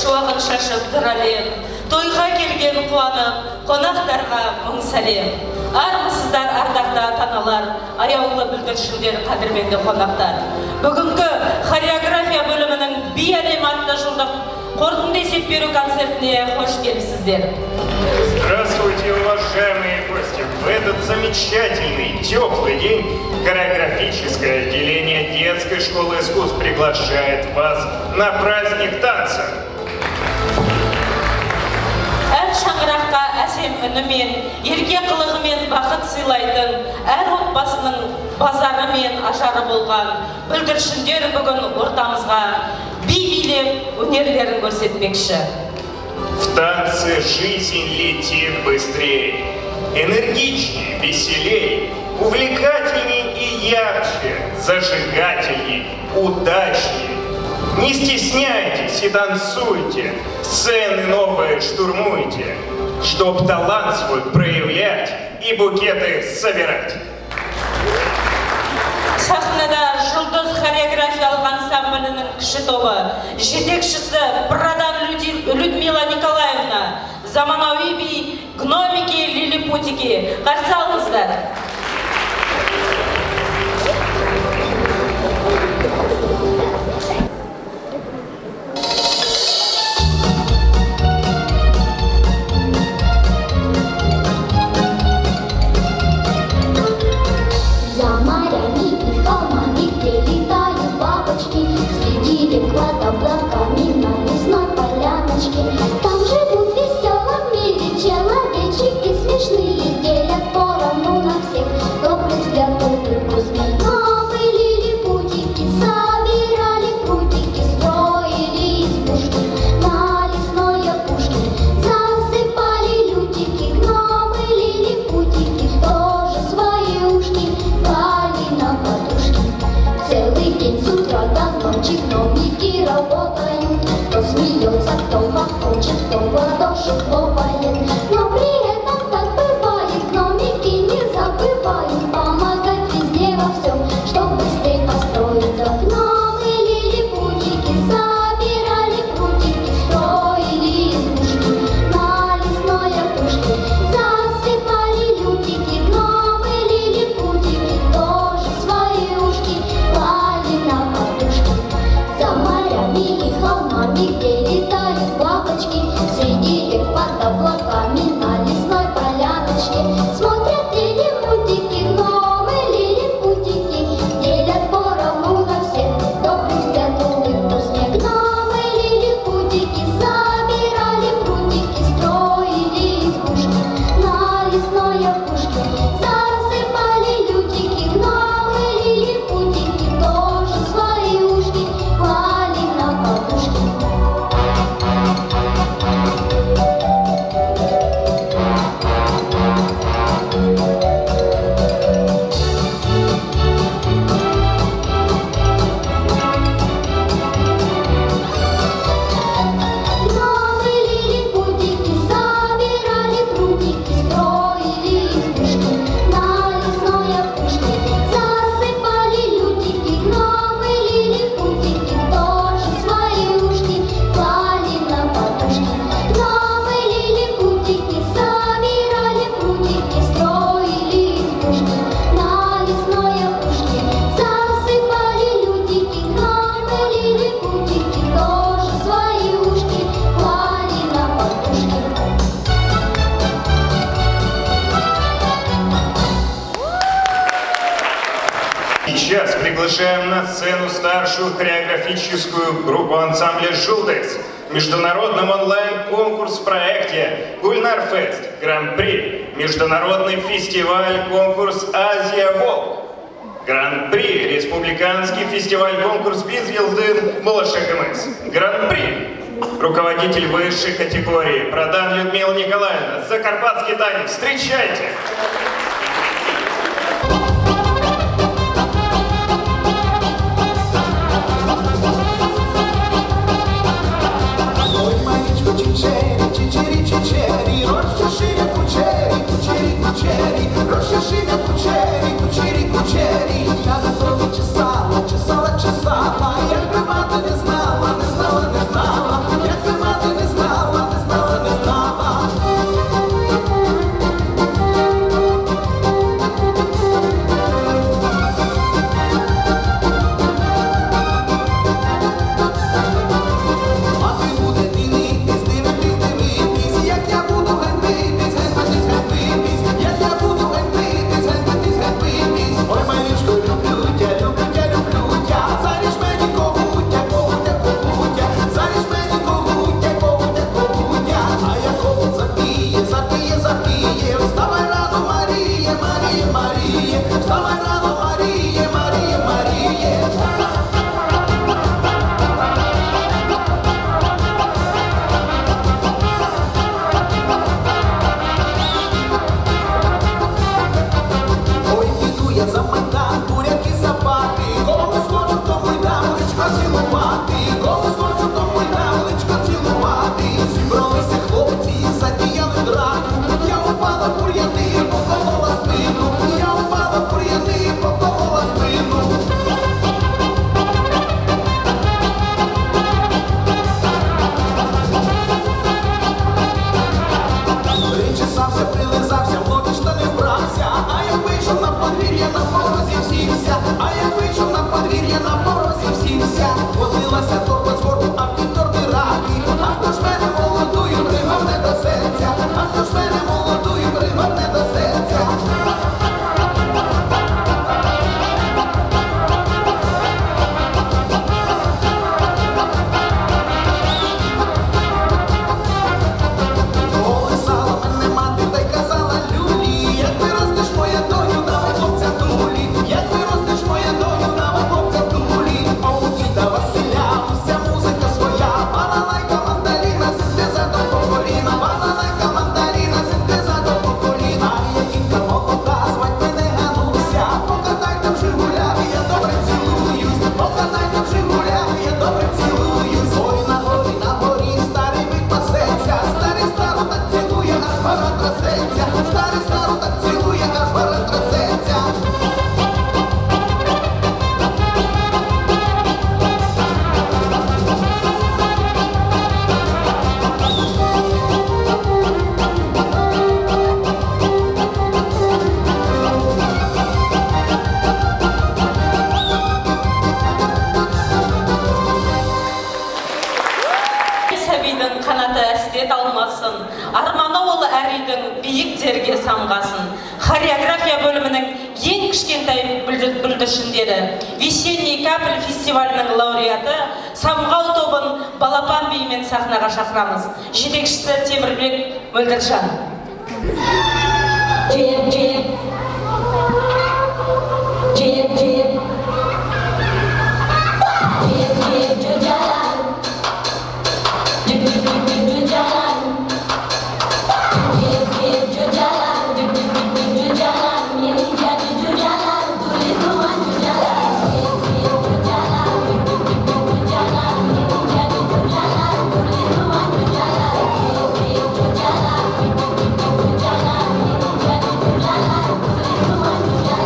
шуағын шашып дыралем, тойға келген қуанып, қонақтарға мың сәлем. Армысыздар ардақты ата-аналар, аяулы бүлдіршіндер, қадірменді қонақтар. Бүгінгі хореография бөлімінің «Би әлем» атты жылдық қорытынды есеп беру концертіне қош келіпсіздер. Здравствуйте, уважаемые гости! В этот замечательный, теплый день хореографическое отделение детской школы искусств приглашает вас на праздник танца. Әр шаңыраққа әсем үнімен, ерке қылығымен бақыт сыйлайтын, әр отбасының базары мен ажары болған бүлдіршіндер бүгін ортамызға би билеп өнерлерін көрсетпекші. В танце жизнь летит быстрее, энергичнее, веселее, увлекательнее и ярче, зажигательнее, удачнее. Не стесняйтесь и танцуйте, сцены новые штурмуйте, чтоб талант свой проявлять и букеты собирать. Сахнада жұлдыз хореографиялық ансамблінің кіші тобы, жетекшісі Продан Людмила Николаевна, заманауи би гномики лилипутики. Қарсы алыңыздар. Там живут в веселом мире человечки смешные, делят поровну на всех, добрый взгляд, добрый вкус. Новые лилипутики собирали прутики, строили избушки на лесной опушке, засыпали лютики, гномы лилипутики тоже свои ушки клали на подушки. Целый день с утра до ночи гномики работают, кто смеется, кто хохочет, кто в ладоши хлопает. Но при этом так бывает, гномики не забывают помогать везде во всем, чтоб быстрее построить дом. Гномы лилипутики собирали прутики, строили избушки на лесной опушке, засыпали лютики, гномы лилипутики тоже свои ушки клали на подушки. За морями и холмами, где летают бабочки, среди рек под облаками на лесной поляночке смотрят лилипутики, гномы лилипутики, делят поровну на всех, добрый взгляд, улыбку снег. Гномы лилипутики собирали прутики, строили избушки на лесной опушке, засыпали лютики, гномы лилипутики тоже свои ушки клали на подушки. Гномы лилипутики собирали прутики, строили избушки на лесной опушке, засыпали лютики, гномы лилипутики тоже свои ушки клали на подушки. Гномы лилипутики собирали прутики, строили избушки на лесной опушке, засыпали лютики, гномы лилипутики тоже свои ушки клали на подушки. Сейчас приглашаем на сцену старшую хореографическую группу ансамбля «Жулдекс» в международном онлайн-конкурс в проекте «Гульнар Фест Гран-при», международный фестиваль-конкурс «Азия Волк», Гран-при, республиканский фестиваль-конкурс «Biz Yıldız Болошек-МС», Гран-при, руководитель высшей категории Продан Людмила Николаевна, Закарпатский танец. Встречайте! Чесала, чесала, як би мати не знала, не знала, не знала, як би мати кете алмасын. Арманы ол әр үйдің биік жерге самғасын. Хореография бөлімінің ең кішкентай бүлдіршіндері «Весенний капель» фестивалінің лауреаты Самғау тобын балапан биімен сахнаға шақырамыз. Жетекшісі Темірбек Мөлдіржан. Jib, jib. Jib, jib. Jib, jib, jujalan. Jib, jib, jib, jujalan. Jib, jib, jujalan. Jib, jib, jib, jujalan. Ini jadi jujalan, tulis tuan jujalan. Jib, jib, jujalan. Jib, jib, jib, jujalan. Ini jadi jujalan, tulis tuan jujalan. Jib, jib, jujalan. Jib, jib, jib, jujalan. Ini jadi jujalan, tulis tuan jujalan.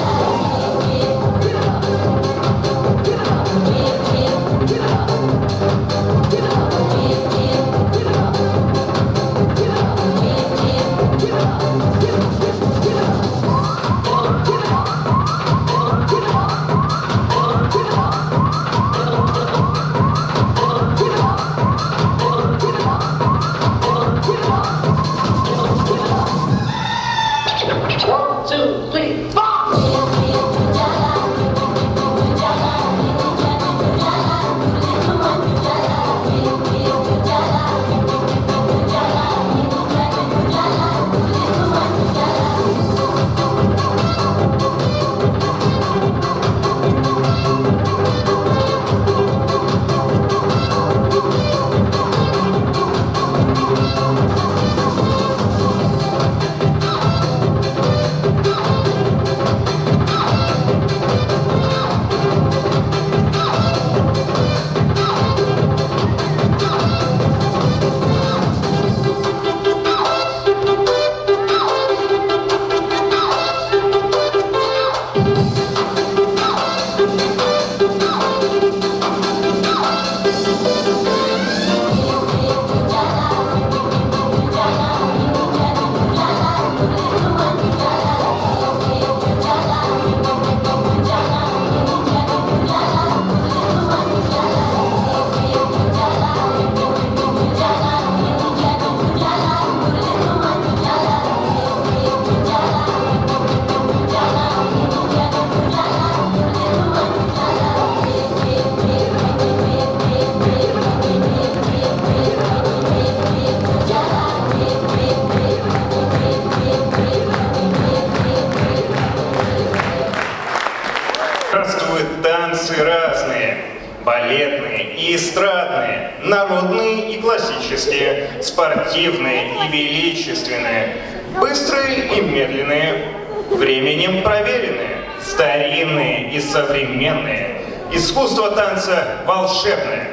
Здравствуют танцы разные, балетные и эстрадные, народные и классические, спортивные и величественные, быстрые и медленные, временем проверенные, старинные и современные. Искусство танца волшебное.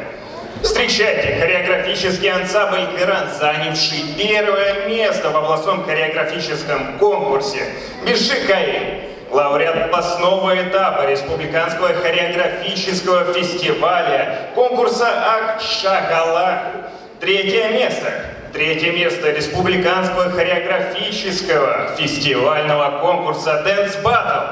Встречайте хореографический ансамбль «Грант», занявший первое место в областном хореографическом конкурсе «Биши-Каи», лауреат областного этапа Республиканского хореографического фестиваля конкурса «Ак-Шагала». Третье место Республиканского хореографического фестивального конкурса «Дэнс Баттл».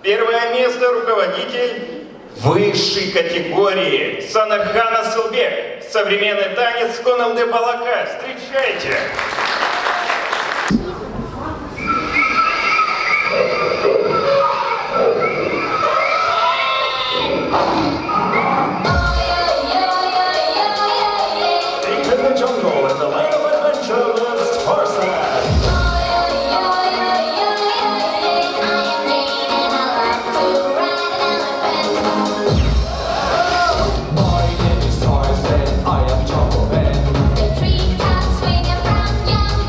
Первое место руководитель высшей категории Санархан Асылбек. Современный танец Коналды Балака. Встречайте! Deep in the jungle, in the land of adventure, lives Tarzan. My name is Tarzan, I am Jungle Man. The treetops swinging from young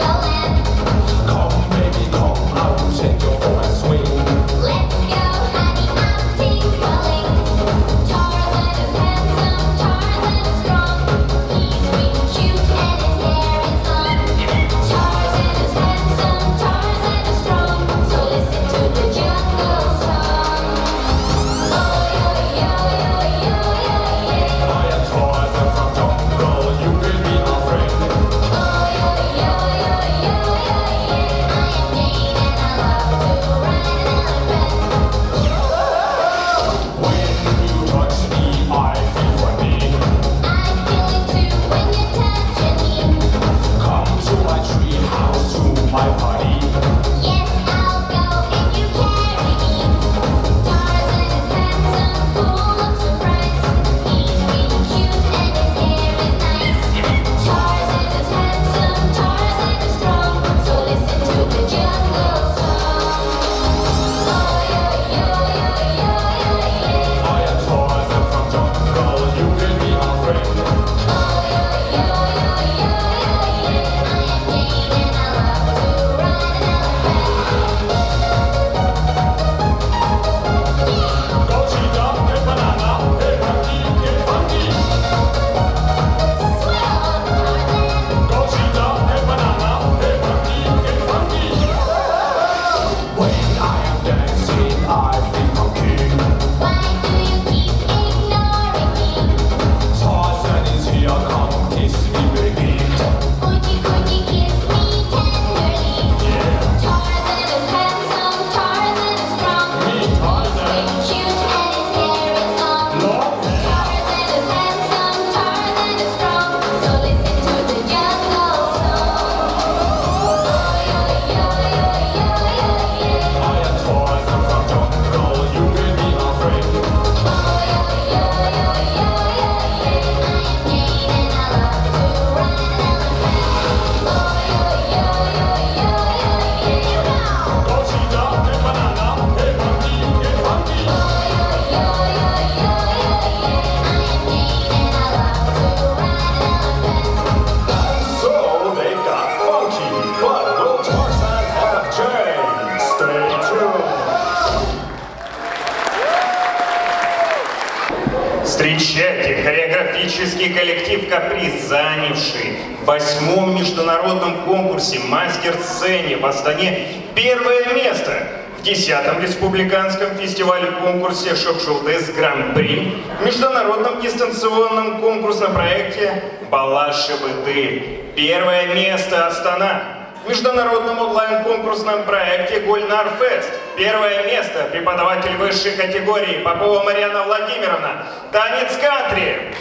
Каприз, занявший в 8-м международном конкурсе «Мастер-сцене» в Астане первое место, в 10-м республиканском фестивале-конкурсе «Шоп-Шоу-Дес Гран-при», в международном дистанционном конкурсном проекте «Балаш-Шебыты» первое место Астана, в международном онлайн-конкурсном проекте «Гульнар-Фест» первое место преподаватель высшей категории Попова Марьяна Владимировна, танец кантри.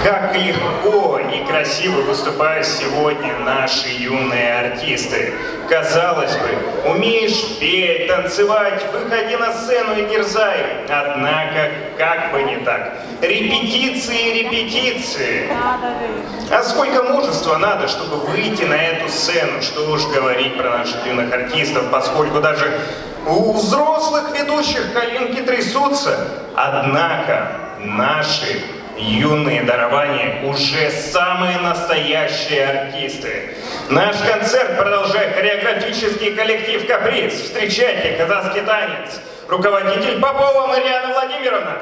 Как легко и красиво выступают сегодня наши юные артисты. Казалось бы, умеешь петь, танцевать, выходи на сцену и дерзай. Однако, как бы не так. Репетиции, репетиции. А сколько мужества надо, чтобы выйти на эту сцену? Что уж говорить про наших юных артистов, поскольку даже у взрослых ведущих коленки трясутся. Однако, наши юные дарования уже самые настоящие артисты. Наш концерт продолжает хореографический коллектив «Каприз». Встречайте казахский танец. Руководитель Попова Марьяна Владимировна.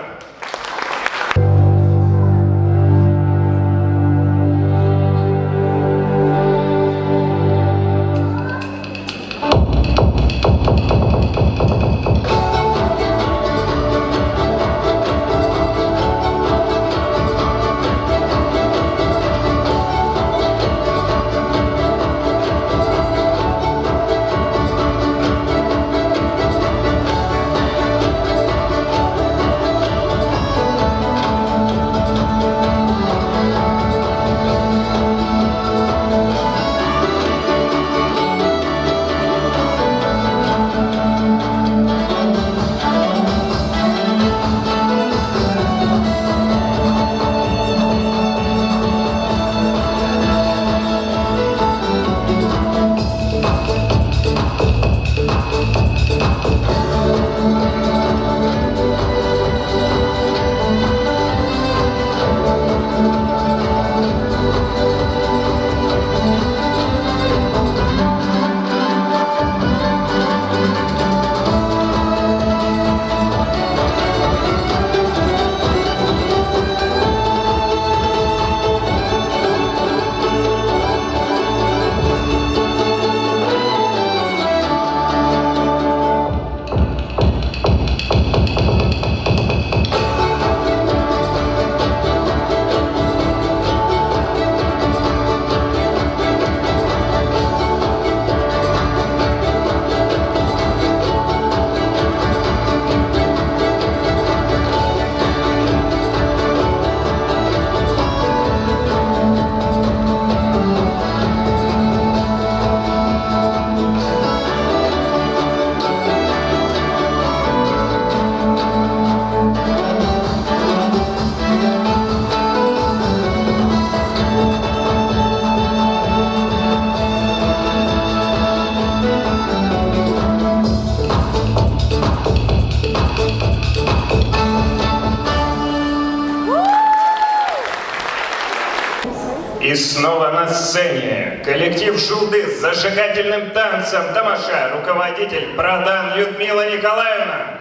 сцене коллектив «Шулды» с зажигательным танцем «Тамаша», руководитель Продан Людмила Николаевна.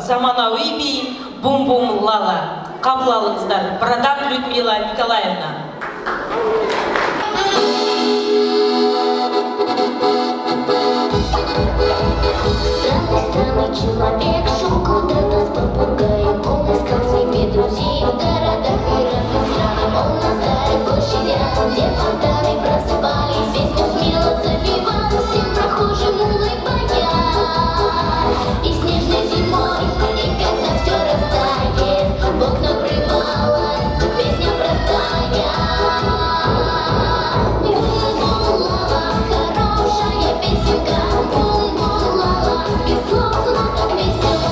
Заманауи би бум-бум лала. Қабыл алыңыздар. Продан Людмила Николаевна. Странный человек шел куда-то с попугаем. Он искал себе друзей в городах и разных странах. Он на старых площадях, где фонтаны просыпались, песню смело запевал, всем прохожим улыбаясь. И снежной зимой, и когда все растает, в окна врывалась песня простая. Бум-бум-лала, хорошая песенка, бум-бум-лала, без слов, но так весело.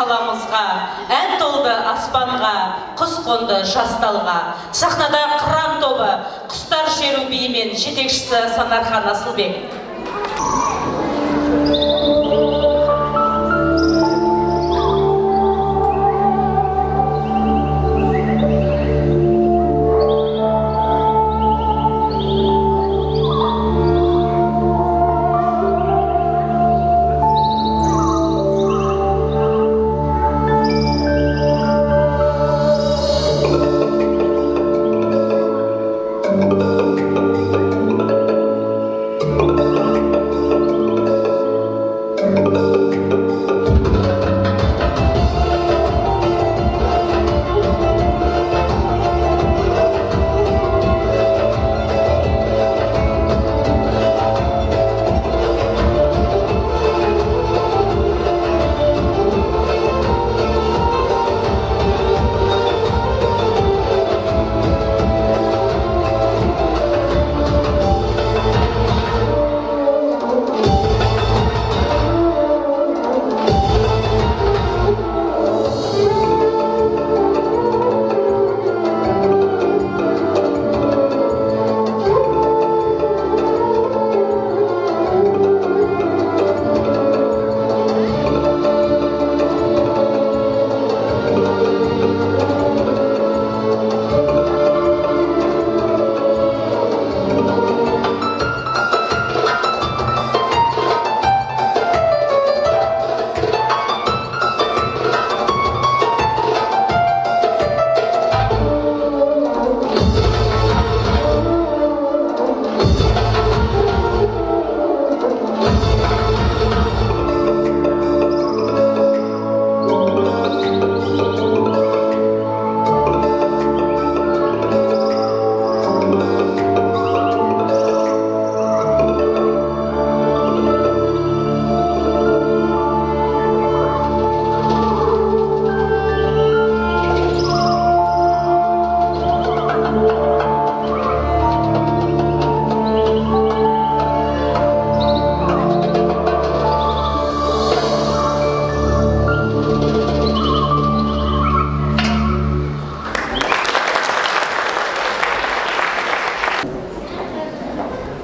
қаламызға, ән толды аспанға, құс қонды жасталға. Сахнада қыран тобы, құстар шеру биімен жетекшісі Санархан Асылбек.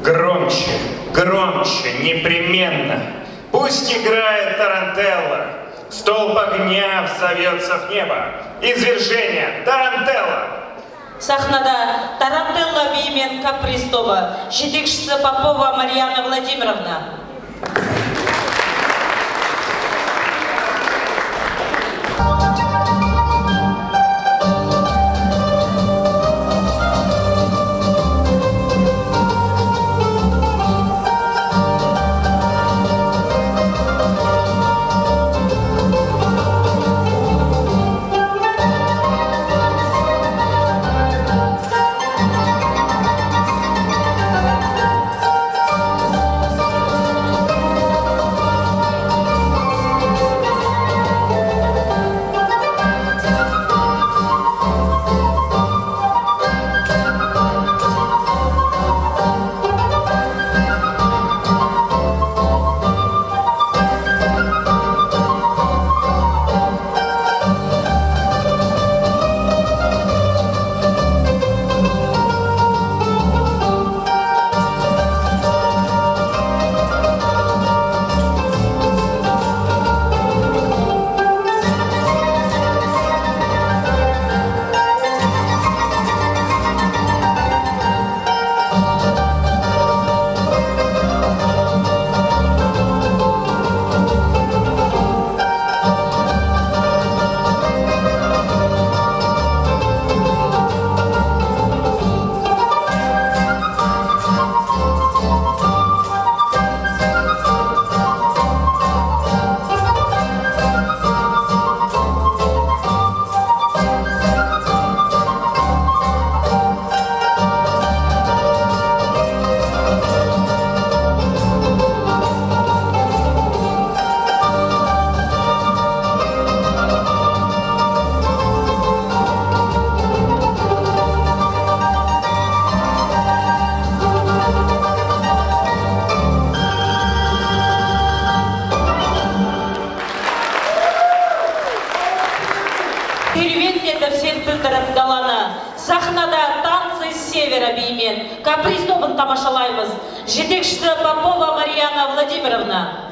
Громче, громче, непременно. Пусть играет тарантелла. Столб огня взовется в небо. Извержение, тарантелла. Сахнада тарантелла биімен каприз тобы, жетекшісі Попова Марьяна Владимировна. Привет, это всем пілдіріп даланы. Сахнада танцы с севера беймен. Каприз тобын тамашалаймыз. Жетекшісі Попова Марьяна Владимировна.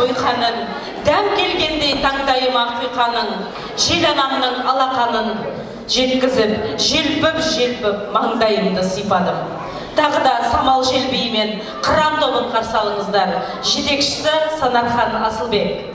Ойқанын, дәм келгендей таңдайыма құйқаның, жел анамның алақанын жеткізіп, желпіп маңдайымды сипадым. Тағы да самал желбеймен қыран тобын қарсы алыңыздар. Жетекшісі Санатхан Асылбек.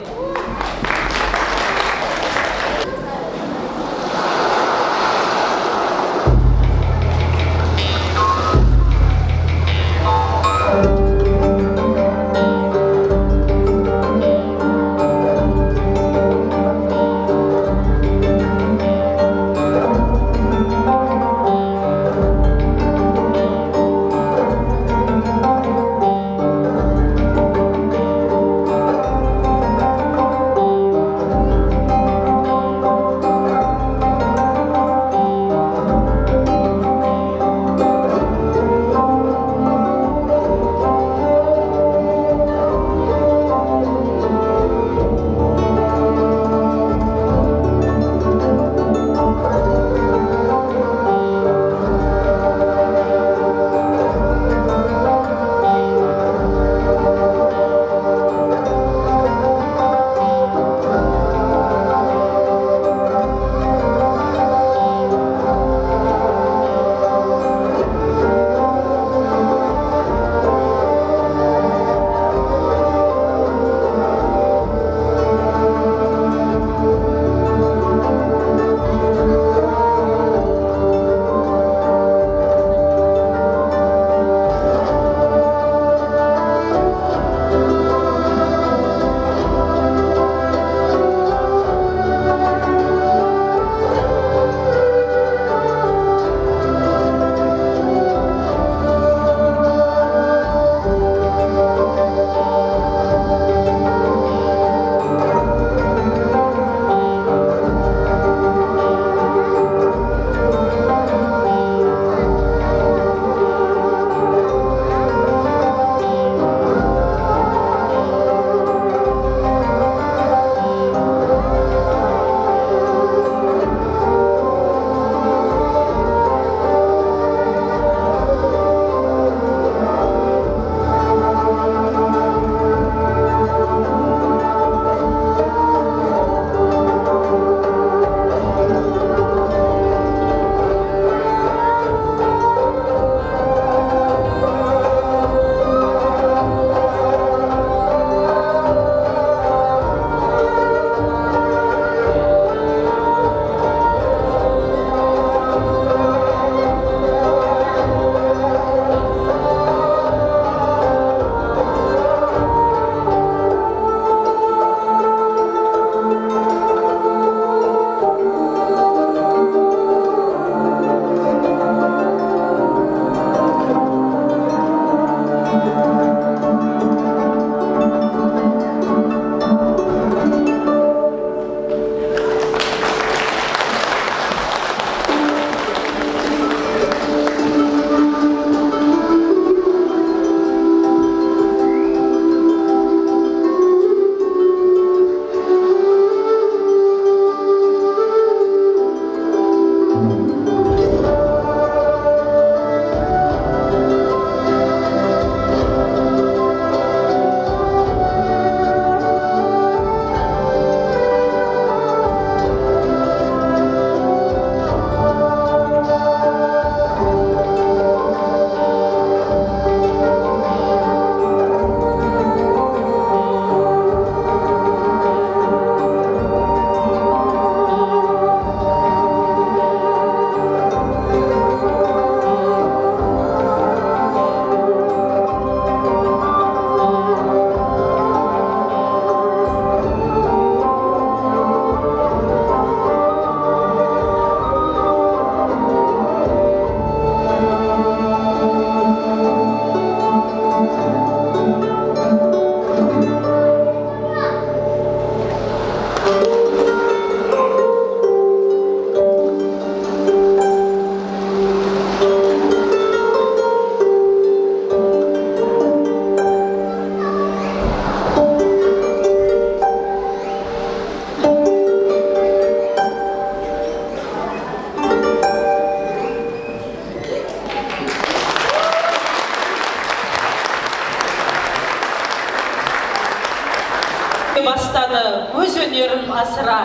Бастады өз өнерін асыра,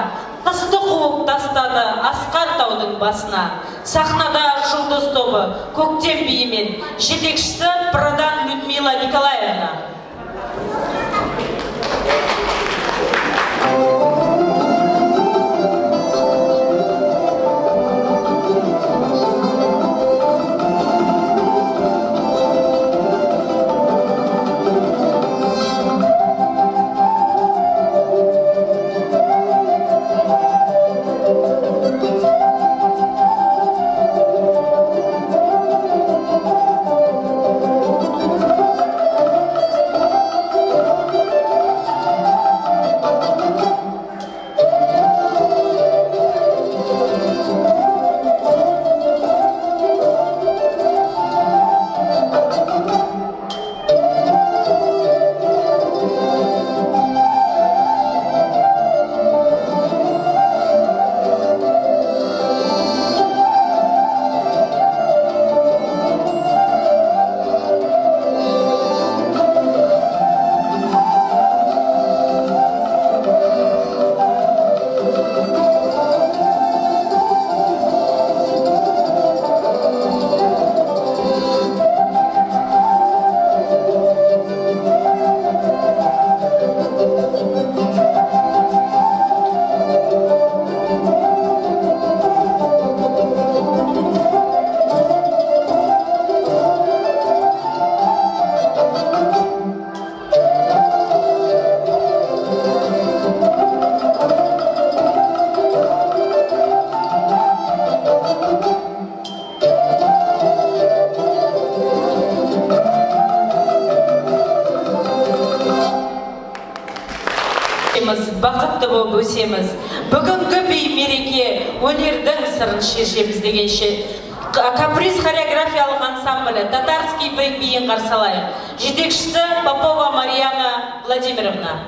қызды қуып тастады асқар таудың басына. Сахнада жұлдыз тобы көктем биімен, жетекшісі Продан Людмила Николаевна. Бақытты болып өсеміз. Бүгінгі бей мереке өнердің сырын шешеміз дегенше. Каприз хореографиялық ансамблі татарский бек биін қарсалайық. Жетекшісі Попова Марьяна Владимировна.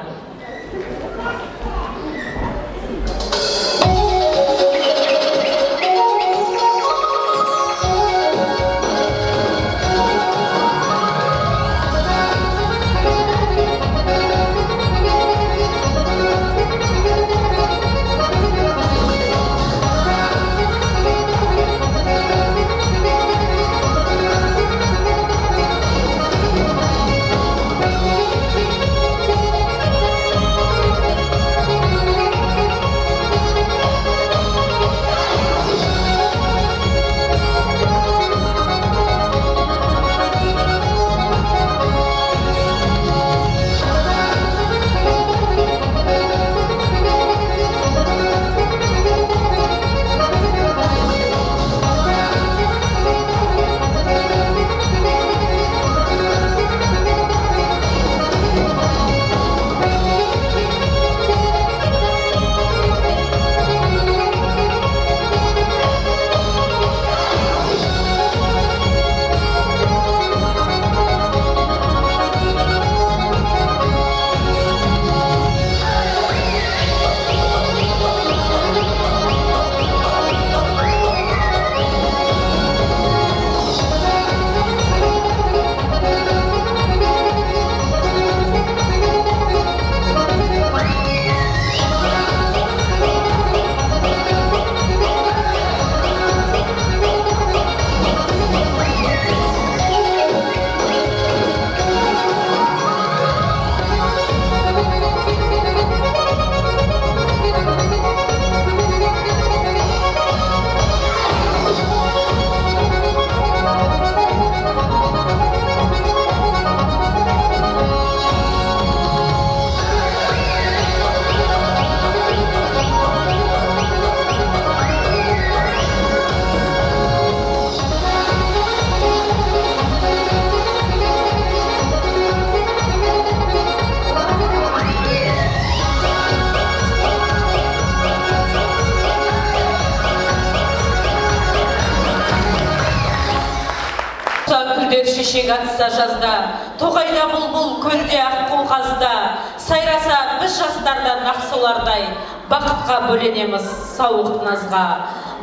көкжиек атса жазда, тоғайда бұлбұл, көлде аққу қазда, сайраса біз жастардан ақ солардай, бақытқа бөленеміз сауық назға.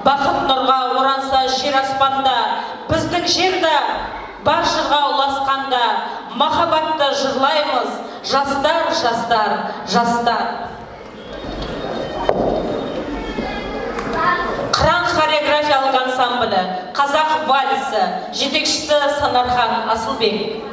Бақыт нұрға оранса жер аспанда, біздің жерді бар жырға ұласқанда, махаббатты жырлаймыз, жастар, жастар, жастар. Қыран хореографиялық ансамблі, қазақ вальсі, жетекшісі Санархан Асылбек.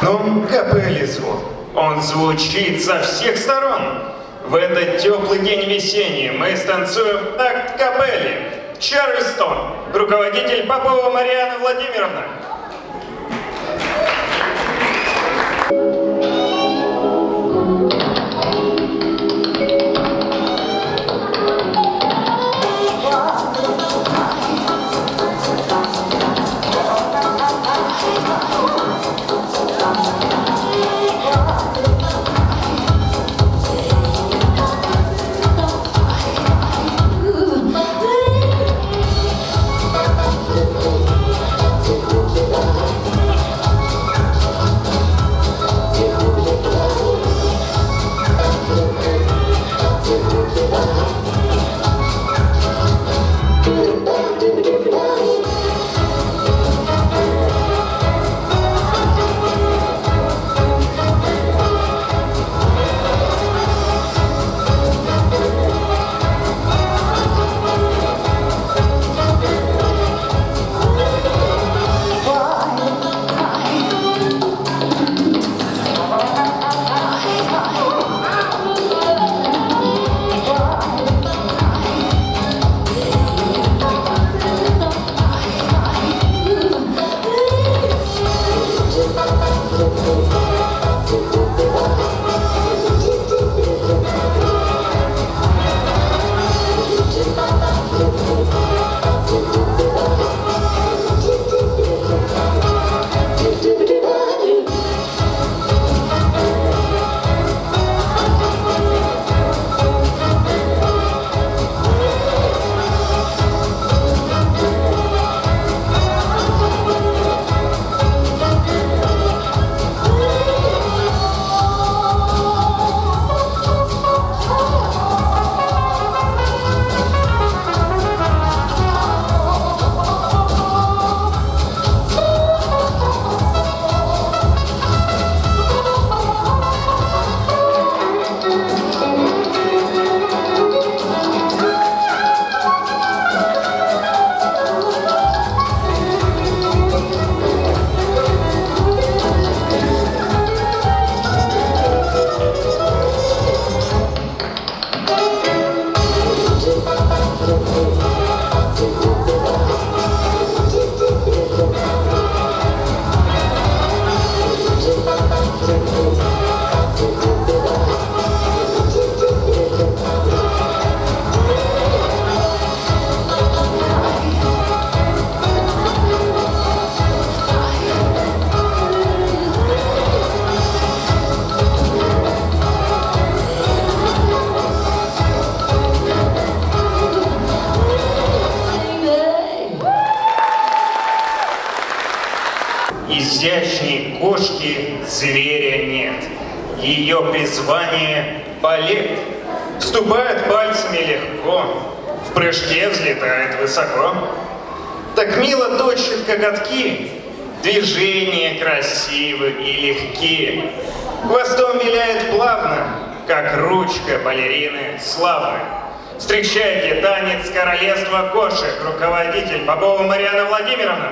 Ну, капелли звук. Он звучит со всех сторон. В этот теплый день весенний мы станцуем такт капелли. Чарльстон, руководитель Попова Марьяна Владимировна. ни кошки, зверя нет. Ее призвание — полет. Ступает пальцами легко, в прыжке взлетает высоко. Так мило точит коготки, движения красивы и легкие. Хвостом виляет плавно, как ручка балерины славы. Встречайте танец королевства кошек, руководитель Попова Марьяна Владимировна.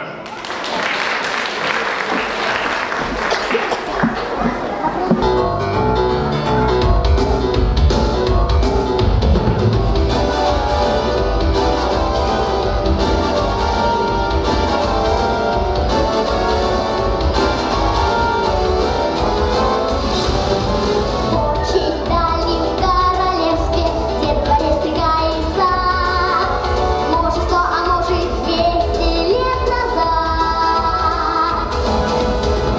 Очень дальнем королевстве, где дворец стригается, может, 100, а может, 200 лет назад.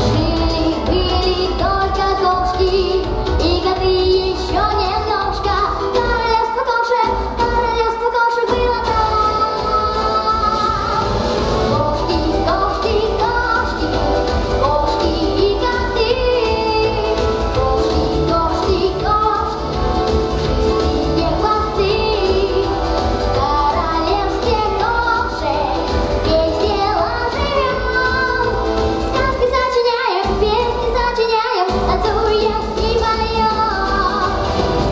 Жили-были только кошки и коты еще немножко. Королевство кошек было там. Кошки, кошки, кошки, кошки и коты. Кошки, кошки, кошки, шестые хвосты. В королевстве кошек весело живем. Сказки сочиняем, песни сочиняем, танцуем и поем.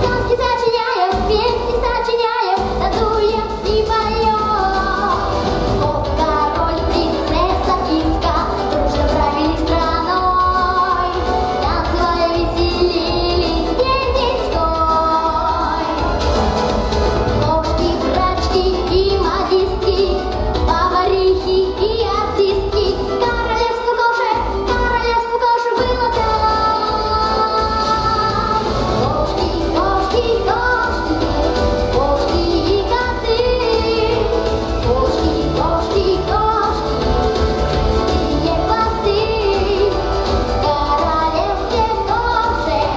Сказки сочиняем, песни сочиняем, танцуем и поем. Кот, король, принцесса киска дружно правили страной. Танцевали, веселились день деньской. Кошки, прачки и модистки, поварихи и артистки. Королевство кошек было там. Кошки, кошки, кошки, кошки и коты. Кошки, кошки, кошки, шестые хвосты. В королевстве кошек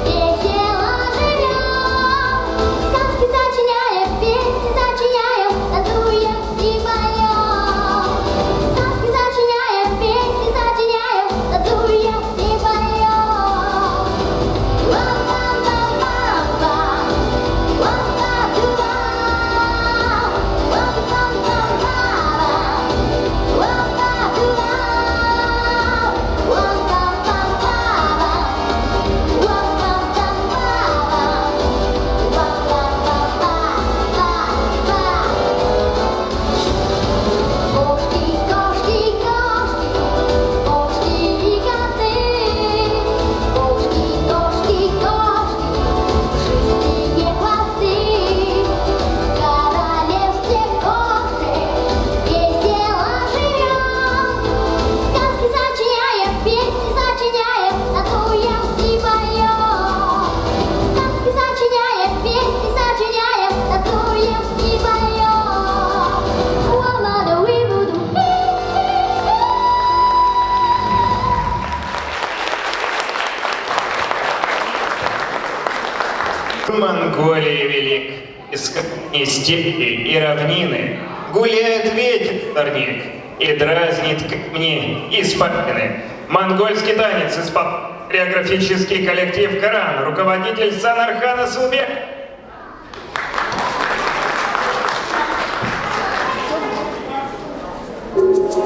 весело живем. Сказки сочиняем, песни сочиняем, танцуем и поем. Сказки сочиняем, песни сочиняем, танцуем и поем. Ла-ла-ла-ла-ла, ла-ла-ду-ла, ла-ла-ла-ла-ла, ла-ла-ду-ла, Кошки, кошки, кошки, кошки и коты. Кошки, кошки, кошки, шестые хвосты. В королевстве кошек весело живем. Сказки сочиняем, песни сочиняем, танцуем и поем. Сказки сочиняем, песни сочиняем, танцуем и поем. Ла-ла-да, уи-бу-ду. Монголии велик, исконные степи и равнины. Гуляет ветер торник и дразнит камни исполины. Монгольский танец хореографический коллектив Коран, руководитель Санархан Асылбек. Кошки,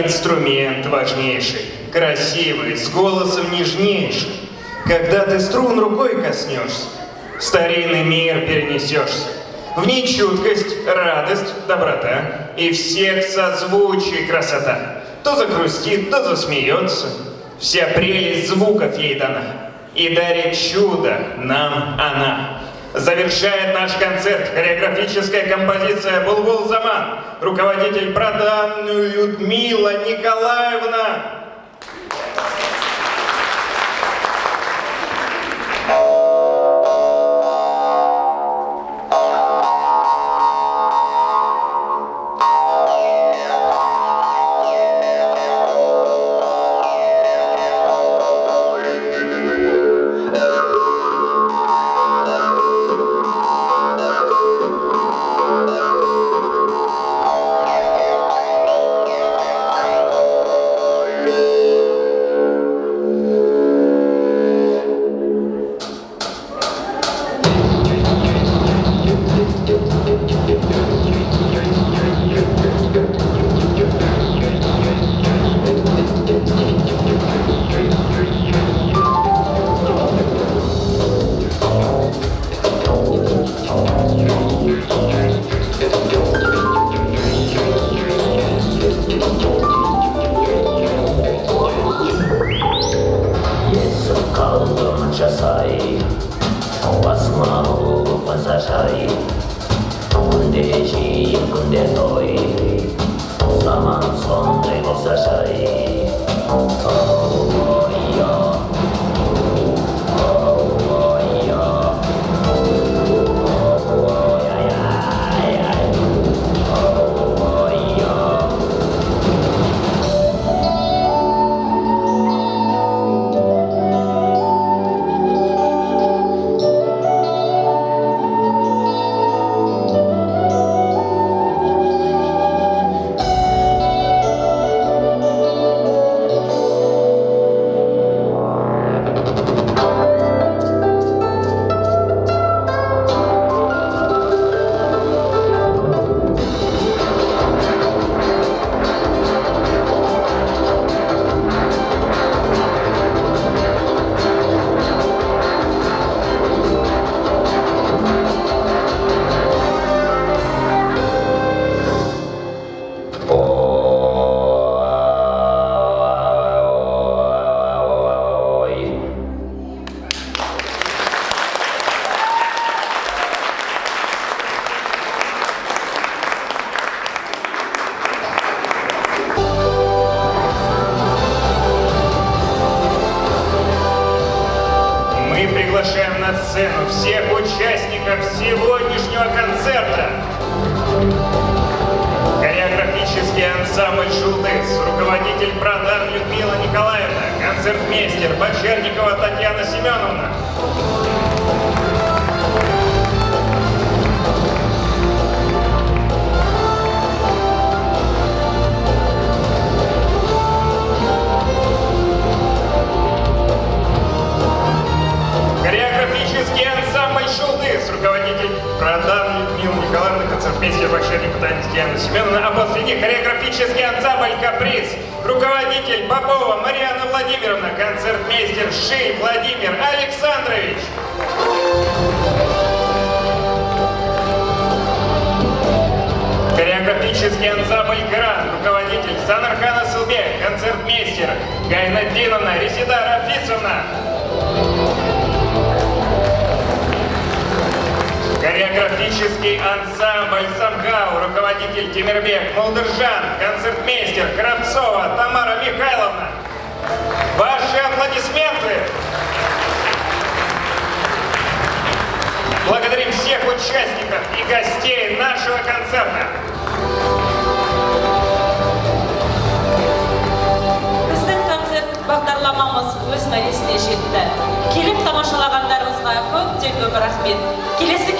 инструмент важнейший, красивый, с голосом нежнейшим. Когда ты струн рукой коснешься, в старинный мир перенесешься. В ней чуткость, радость, доброта и всех созвучий красота. То загрустит, то засмеется, вся прелесть звуков ей дана. И дарит чудо нам она. Завершает наш концерт хореографическая композиция «Булбул Заман», руководитель Продан Людмила Николаевна. Приглашаем на сцену всех участников сегодняшнего концерта. Хореографический ансамбль «Шулдыс», руководитель Продан Людмила Николаевна, концертмейстер Бочерникова Татьяна Семеновна. Хореографический ансамбль «Шулдыс», руководитель Продан Людмила Николаевна, концертмейстер Бочерникова Татьяна Семеновна, а после них хореографический ансамбль «Каприз», руководитель Попова Марьяна Владимировна, концертмейстер Ши Владимир Александрович. Хореографический ансамбль «Гран», руководитель Санархан Асылбек, концертмейстер Гайнаддиновна Резида Рафисовна. Хореографический ансамбль «Самгау», руководитель Тимирбек Молдыржан, концертмейстер Кравцова Тамара Михайловна. Ваши аплодисменты! Благодарим всех участников и гостей нашего концерта. Біздің концерт бағдарламамыз өз мәресіне жетті. Келіп тамашалағандарыңызға көп рахмет. Келесі